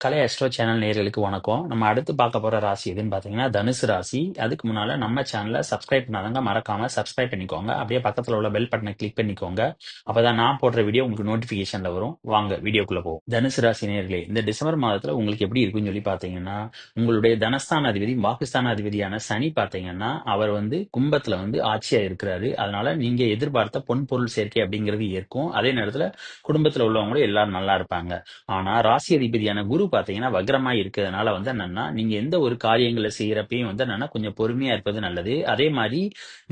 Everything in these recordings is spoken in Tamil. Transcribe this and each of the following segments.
கலை அஸ்ட்ரோ சேனல் நேயர்களுக்கு வணக்கம். நம்ம அடுத்து பார்க்க போற ராசி எதுன்னு பார்த்தீங்கன்னா, தனுசு ராசி. அதுக்கு முன்னால நம்ம சேனல சப்ஸ்கிரைப் பண்ணாதவங்க மறக்காம சப்ஸ்கிரைப் பண்ணிக்கோங்க. அப்படியே பக்கத்துல உள்ள பெல் பட்டன கிளிக் பண்ணிக்கோங்க. அப்பதான் நான் போடுற வீடியோ உங்களுக்கு நோட்டிஃபிகேஷன்ல வரும். வாங்க வீடியோக்குள்ள போவோம். தனுசு ராசி நேயர்களே, இந்த டிசம்பர் மாதத்துல உங்களுக்கு எப்படி இருக்குன்னு சொல்லி பார்த்தீங்கன்னா, உங்களுடைய தனஸ்தான அதிபதி, வாக்குஸ்தான அதிபதியான சனி பார்த்தீங்கன்னா, அவர் வந்து கும்பத்துல வந்து ஆட்சியா இருக்கிறாரு. அதனால நீங்க எதிர்பார்த்த பொன் பொருள் சேர்க்கை அப்படிங்கிறது ஏற்கும். அதே நேரத்துல குடும்பத்துல உள்ளவங்களும் எல்லாரும் நல்லா இருப்பாங்க. ஆனா ராசி அதிபதியான குரு பாத்தீங்கன்னா வக்ரமா இருக்கிறதுனால வந்து என்னன்னா நீங்க எந்த ஒரு காரியங்களை செய்யறப்பையும் வந்து என்னன்னா கொஞ்சம் பொறுமையா இருப்பது நல்லது. அதே மாதிரி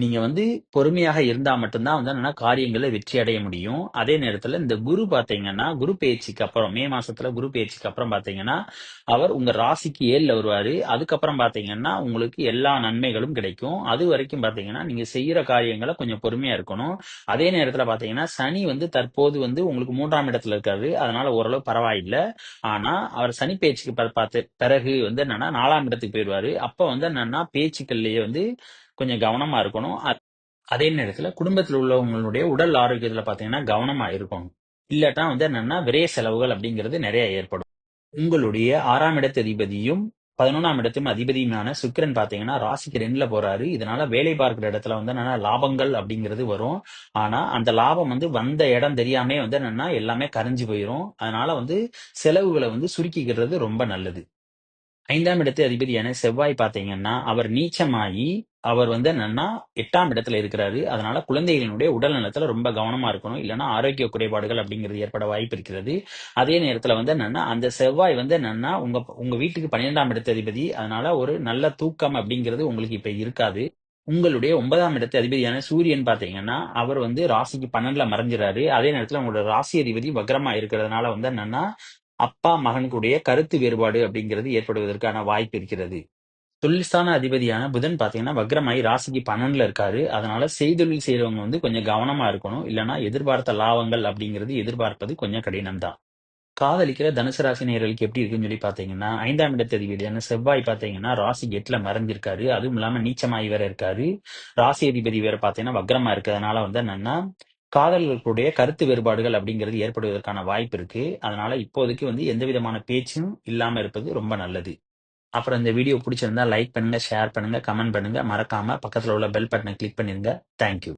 நீங்க வந்து பொறுமையாக இருந்தா மட்டும்தான் வந்து என்னன்னா காரியங்களை வெற்றி அடைய முடியும். அதே நேரத்துல இந்த குரு பாத்தீங்கன்னா குரு பயிற்சிக்கு அப்புறம் மே மாசத்துல குரு பயிற்சிக்கு அப்புறம் பாத்தீங்கன்னா அவர் உங்க ராசிக்கு 7ல வருவாரு. அதுக்கப்புறம் பாத்தீங்கன்னா உங்களுக்கு எல்லா நன்மைகளும் கிடைக்கும். அது வரைக்கும் பாத்தீங்கன்னா நீங்க செய்யற காரியங்களை கொஞ்சம் பொறுமையா இருக்கணும். அதே நேரத்துல பாத்தீங்கன்னா சனி வந்து தற்போது வந்து உங்களுக்கு 3ஆம் இடத்துல இருக்காரு. அதனால ஓரளவு பரவாயில்ல. ஆனா அவர் சனி பேச்சுக்கு பார்த்து பிறகு வந்து என்னன்னா 4ஆம் இடத்துக்கு போயிடுவாரு. அப்ப வந்து என்னன்னா பேச்சுக்கள்லயே வந்து கொஞ்சம் கவனமா இருக்கணும். அதே நேரத்துல குடும்பத்தில் உள்ளவங்களுடைய உடல் ஆரோக்கியத்துல பாத்தீங்கன்னா கவனமா இருக்கணும். இல்லாட்டா வந்து என்னன்னா விரைய செலவுகள் அப்படிங்கிறது நிறைய ஏற்படும். உங்களுடைய 6ஆம் இடத்து அதிபதியும் 11ஆம் இடத்தும் அதிபதியுமான சுக்கிரன் பாத்தீங்கன்னா ராசிக்கு 2ல போறாரு. இதனால வேலை பார்க்கிற இடத்துல வந்து என்னன்னா லாபங்கள் அப்படிங்கிறது வரும். ஆனா அந்த லாபம் வந்து வந்த இடம் தெரியாம வந்து என்னன்னா எல்லாமே கரைஞ்சு போயிரும். அதனால வந்து செலவுகளை வந்து சுருக்கிக்கிறது ரொம்ப நல்லது. 5ஆம் இடத்து அதிபதியான செவ்வாய் பார்த்தீங்கன்னா, அவர் நீச்சமாகி, அவர் வந்து என்னன்னா 8ஆம் இடத்துல இருக்கிறாரு. அதனால குழந்தைகளினுடைய உடல் நலத்துல ரொம்ப கவனமா இருக்கணும். இல்லன்னா ஆரோக்கிய குறைபாடுகள் அப்படிங்கிறது ஏற்பட வாய்ப்பு இருக்கிறது. அதே நேரத்துல வந்து என்னன்னா, அந்த செவ்வாய் வந்து என்னன்னா, உங்க உங்க வீட்டுக்கு 12ஆம் இடத்து அதிபதி. அதனால ஒரு நல்ல தூக்கம் அப்படிங்கிறது உங்களுக்கு இப்ப இருக்காது. உங்களுடைய 9ஆம் இடத்து அதிபதியான சூரியன் பார்த்தீங்கன்னா, அவர் வந்து ராசிக்கு 12ல மறைஞ்சிறாரு. அதே நேரத்துல உங்களோட ராசி அதிபதி வக்ரமா இருக்கிறதுனால வந்து என்னன்னா, அப்பா மகனுக்குடைய கருத்து வேறுபாடு அப்படிங்கிறது ஏற்படுவதற்கான வாய்ப்பு இருக்கிறது. தொழில்ஸ்தான அதிபதியான புதன் பார்த்தீங்கன்னா, வக்ரமாயி ராசிக்கு 12ல இருக்காரு. அதனால செய்தொழில் செய்றவங்க வந்து கொஞ்சம் கவனமா இருக்கணும். இல்லன்னா எதிர்பார்த்த லாபங்கள் அப்படிங்கிறது எதிர்பார்ப்பது கொஞ்சம் கடினம் தான். காதலிக்கிற தனுசு ராசி நேயர்களுக்கு எப்படி இருக்குன்னு சொல்லி பார்த்தீங்கன்னா, 5ஆம் இடத்து அதிபதியான செவ்வாய் பார்த்தீங்கன்னா, ராசிக்கு 8ல மறைஞ்சிருக்காரு. அதுவும் இல்லாம நீச்சமாகி வேற இருக்காரு. ராசி அதிபதி வேற பார்த்தீங்கன்னா, வக்ரமா இருக்கிறதுனால வந்து என்னன்னா, காதலர்களுடைய கருத்து வேறுபாடுகள் அப்படிங்கிறது ஏற்படுவதற்கான வாய்ப்பு இருக்கு. அதனால இப்போதைக்கு வந்து எந்த விதமான பேச்சும் இல்லாம இருப்பது ரொம்ப நல்லது. அப்புறம் இந்த வீடியோ பிடிச்சிருந்தா லைக் பண்ணுங்க, ஷேர் பண்ணுங்க, கமெண்ட் பண்ணுங்க. மறக்காம பக்கத்துல உள்ள பெல் பட்டனை கிளிக் பண்ணிருங்க. Thank you.